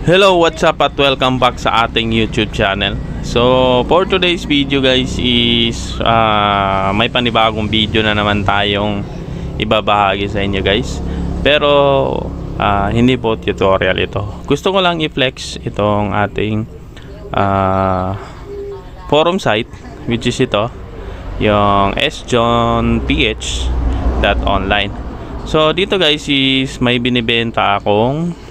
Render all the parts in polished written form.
Hello, what's up at welcome back sa ating YouTube channel. So, for today's video guys is may panibagong video na naman tayong ibabahagi sa inyo guys. Pero hindi po tutorial ito. Gusto ko lang i-flex itong ating forum site, which is ito, yung sjohnph.online. So, dito guys is may binibenta akong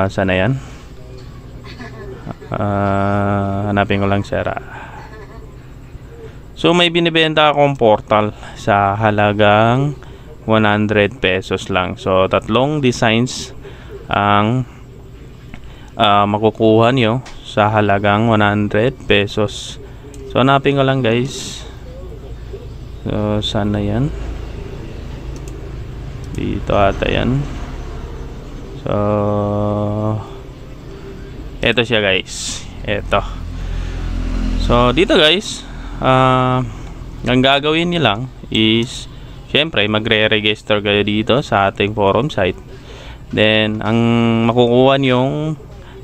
sana yan, hanapin ko lang sira. So may binibenta akong portal sa halagang 100 pesos lang. So tatlong designs ang makukuha nyo sa halagang 100 pesos. So hanapin ko lang guys. So sana yan, dito ata yan. So, eto siya guys. Eto. So, dito guys, ang gagawin niyo lang is, syempre, magre-register kayo dito sa ating forum site. Then, ang makukuha niyong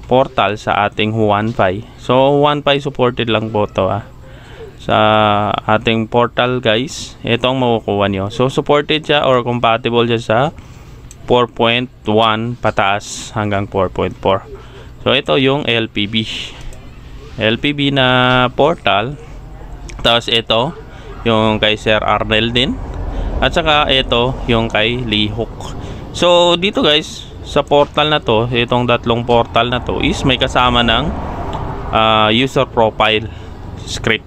portal sa ating Huanpai. So, Huanpai supported lang po to sa ating portal guys. Ito ang makukuha niyo. So, supported siya or compatible siya sa 4.1 pataas hanggang 4.4. So ito yung LPB na portal. Tapos ito yung kay Sir Arnel din. At saka ito yung kay Lihok. So dito guys, sa portal na to, itong tatlong portal na to is may kasama ng user profile script.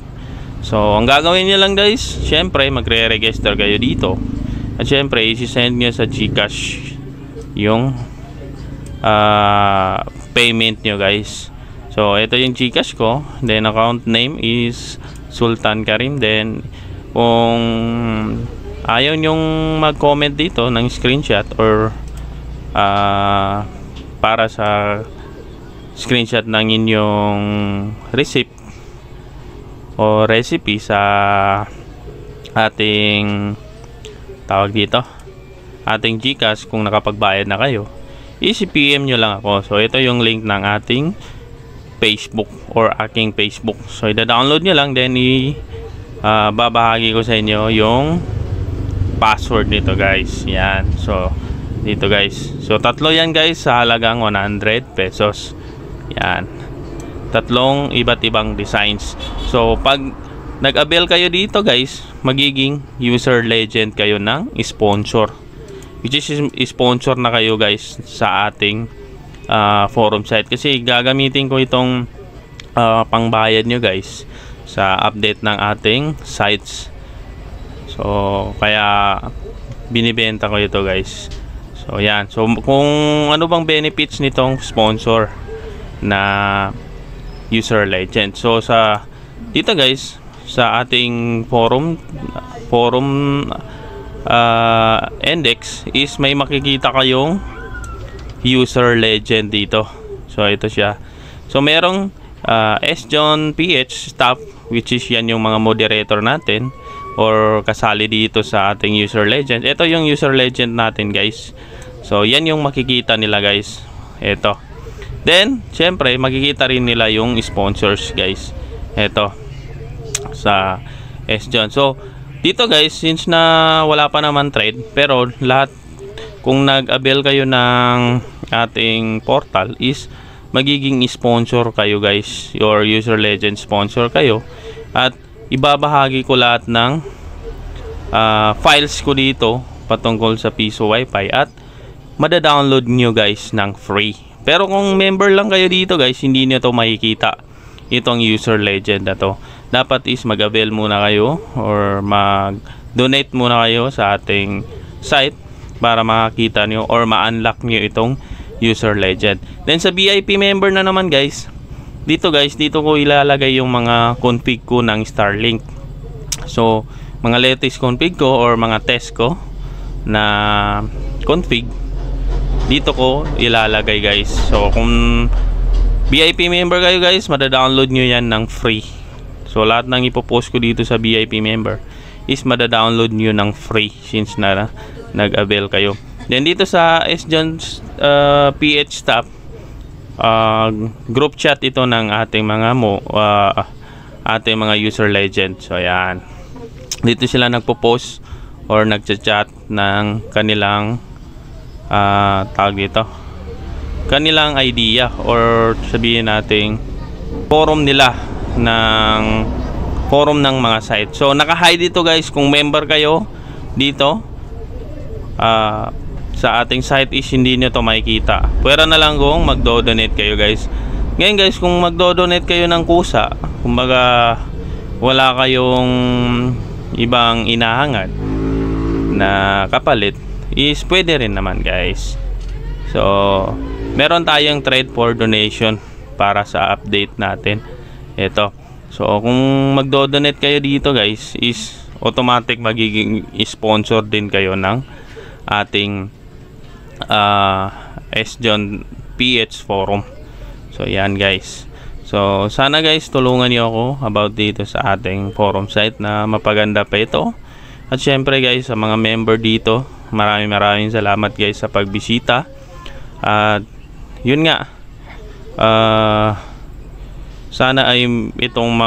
So ang gagawin niyo lang guys, syempre magre-register kayo dito. At syempre isi-send nyo sa GCash yung payment nyo guys. So ito yung GCash ko. Then account name is Sultan Karim. Then kung ayaw nyong mag-comment dito ng screenshot or para sa screenshot ng inyong receipt o recipe sa ating tawag dito, ating GCash, kung nakapagbayad na kayo, PM nyo lang ako. So ito yung link ng ating Facebook or aking Facebook. So i-download nyo lang, then babahagi ko sa inyo yung password nito guys. Yan. So dito guys. So tatlo yan guys sa halagang 100 pesos. Yan. Tatlong iba't ibang designs. So pag nag-avail kayo dito guys, magiging user legend kayo ng sponsor, which is sponsor na kayo guys sa ating forum site. Kasi gagamitin ko itong pangbayad nyo guys sa update ng ating sites. So kaya binibenta ko ito guys. So yan. So kung ano bang benefits nitong sponsor na user legend. So sa dito guys, sa ating forum index is may makikita kayong user legend dito. So ito siya. So merong sjohnph staff, which is yan yung mga moderator natin or kasali dito sa ating user legend. Ito yung user legend natin guys. So yan yung makikita nila guys. Ito. Then syempre makikita rin nila yung sponsors guys. Ito sa sjohn. So dito guys, since na wala pa naman trade, pero lahat kung nag-avail kayo ng ating portal is magiging sponsor kayo guys, your user legend sponsor kayo. At ibabahagi ko lahat ng files ko dito patungkol sa Piso Wi-Fi at mada-download nyo guys ng free. Pero kung member lang kayo dito guys, hindi nyo to makikita itong user legend na to. Dapat is mag-avail muna kayo or mag-donate muna kayo sa ating site para makakita nyo or ma-unlock nyo itong user legend. Then sa VIP member na naman guys, dito guys, dito ko ilalagay yung mga config ko ng Starlink. So mga latest config ko or mga test ko na config, dito ko ilalagay guys. So kung VIP member kayo guys, mada-download nyo yan ng free. So lahat ng ipopost ko dito sa VIP member is mada-download nyo ng free since na nag-avail kayo. Then dito sa sjohnph staff, group chat ito ng ating mga user legend. So ayan, dito sila nagpo-post or nagchat-chat ng kanilang tawag dito, kanilang idea or sabihin nating forum nila, ng forum ng mga site. So naka-hide dito guys. Kung member kayo dito sa ating site is hindi nyo to makikita. Pwera na lang kung magdo-donate kayo guys. Ngayon guys, kung magdo-donate kayo ng kusa, kumbaga wala kayong ibang inahangad na kapalit, is pwede rin naman guys. So meron tayong trade for donation para sa update natin. Ito. So kung magdo-donate kayo dito guys, is automatic magiging sponsor din kayo ng ating SJON PH forum. So yan guys. So sana guys tulungan niyo ako about dito sa ating forum site na mapaganda pa ito. At syempre guys, sa mga member dito, maraming salamat guys sa pagbisita. At yun nga, sana ay itong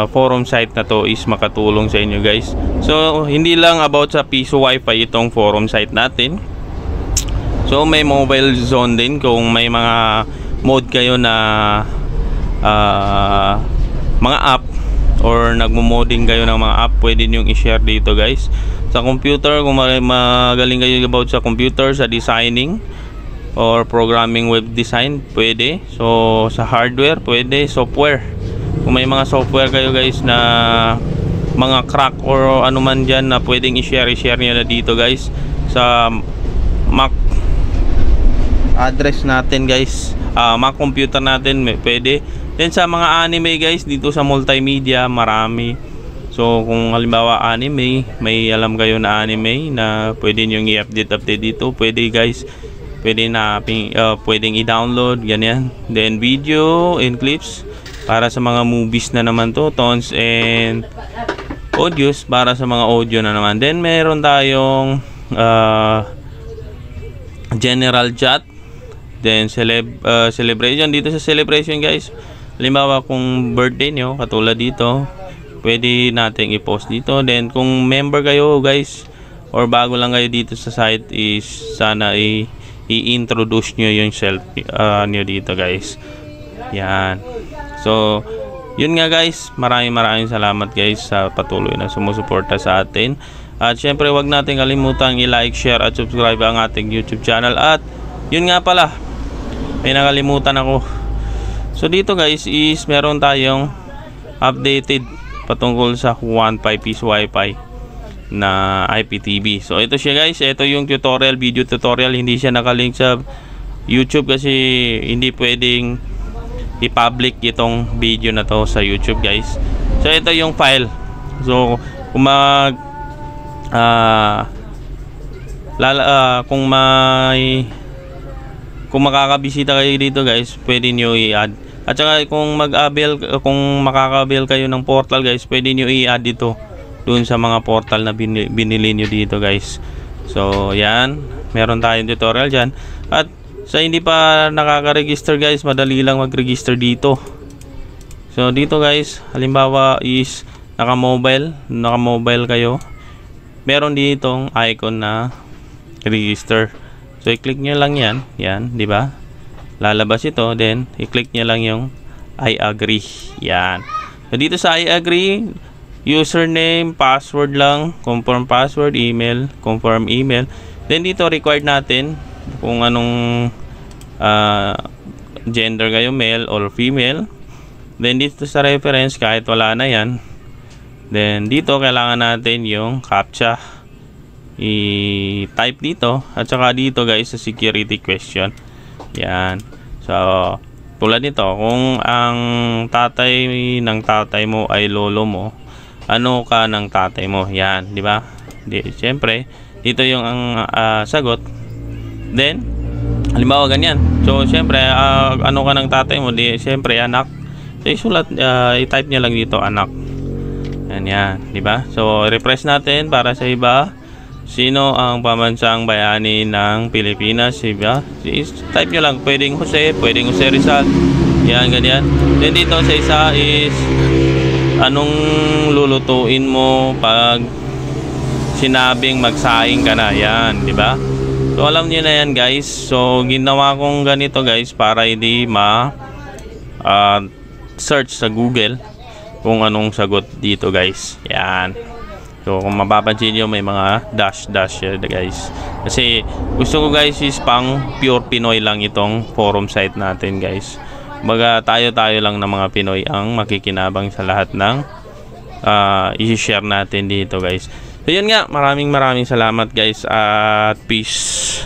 forum site na to is makatulong sa inyo guys. So hindi lang about sa piso wifi itong forum site natin. So may mobile zone din. Kung may mga mode kayo na mga app or nagmo-modding kayo ng mga app, pwede nyo i-share dito guys. Sa computer, kung magaling kayo about sa computer, sa designing or programming web design, pwede. So sa hardware, pwede. Software, kung may mga software kayo guys na mga crack or ano man dyan na pwedeng i-share nyo na dito guys. Sa Mac address natin guys, Mac computer natin, pwede. Then sa mga anime guys, dito sa multimedia marami. So kung halimbawa anime, may alam kayo na anime na pwede nyo i-update dito, pwede guys. Pwede na pwedeng i-download ganyan. Then video and clips para sa mga movies na naman to, tones and audios para sa mga audio na naman. Then meron tayong general chat. Then celebration. Dito sa celebration guys, halimbawa kung birthday nyo, katulad dito, pwede nating i-post dito. Then kung member kayo guys or bago lang kayo dito sa site, is sana i-introduce nyo yung self nyo dito guys. Yan. So yun nga guys, maraming salamat guys sa patuloy na sumusuporta sa atin. At syempre wag natin kalimutan i-like, share at subscribe ang ating YouTube channel. At yun nga pala, may nakalimutan ako. So dito guys is meron tayong updated patungkol sa 1.5 piece wifi na IPTV. So ito siya guys, ito yung tutorial, video tutorial. Hindi siya nakalink sa YouTube kasi hindi pwedeng i-public itong video na to sa YouTube guys. So ito yung file. So kung kung makakabisita kayo dito guys, pwede nyo i-add. At saka kung makaka-avail kayo ng portal guys, pwede nyo i-add dito doon sa mga portal na binili nyo dito guys. So yan, meron tayong tutorial dyan. At sa hindi pa nakaka-register guys, madali lang mag-register dito. So dito guys, halimbawa is naka-mobile kayo, meron ditong icon na register. So i-click nyo lang yan, di ba? Lalabas ito, then i-click nyo lang yung I agree. Yan. So dito sa I agree, username, password lang, confirm password, email, confirm email. Then dito required natin kung anong gender kayo, male or female. Then dito sa reference, kahit wala na yan, then dito kailangan natin yung CAPTCHA i-type dito. At saka dito guys sa security question. Yan. So tulad nito, kung ang tatay ng tatay mo ay lolo mo, ano ka ng tatay mo? Yan, di ba? Siyempre dito yung ang sagot. Then halimbawa ganyan. So siyempre ano ka ng tatay mo? Siyempre anak. So isulat, i-type niya lang dito anak. Yan, di ba? So refresh natin para sa iba. Sino ang pambansang bayani ng Pilipinas? Diba? Type nyo lang. Pwedeng Jose Rizal. Yan, ganyan. Then dito sa isa is anong lulutuin mo pag sinabing magsaing ka na. Yan, di ba? So alam niyo na yan, guys. So ginawa kong ganito, guys, para hindi search sa Google kung anong sagot dito, guys. Yan. So kung mapapansin nyo, may mga dash yan, guys. Kasi gusto ko, guys, is pang pure Pinoy lang itong forum site natin, guys. Baga tayo lang ng mga Pinoy ang makikinabang sa lahat ng i-share natin dito, guys. So yun nga, maraming salamat, guys, at peace.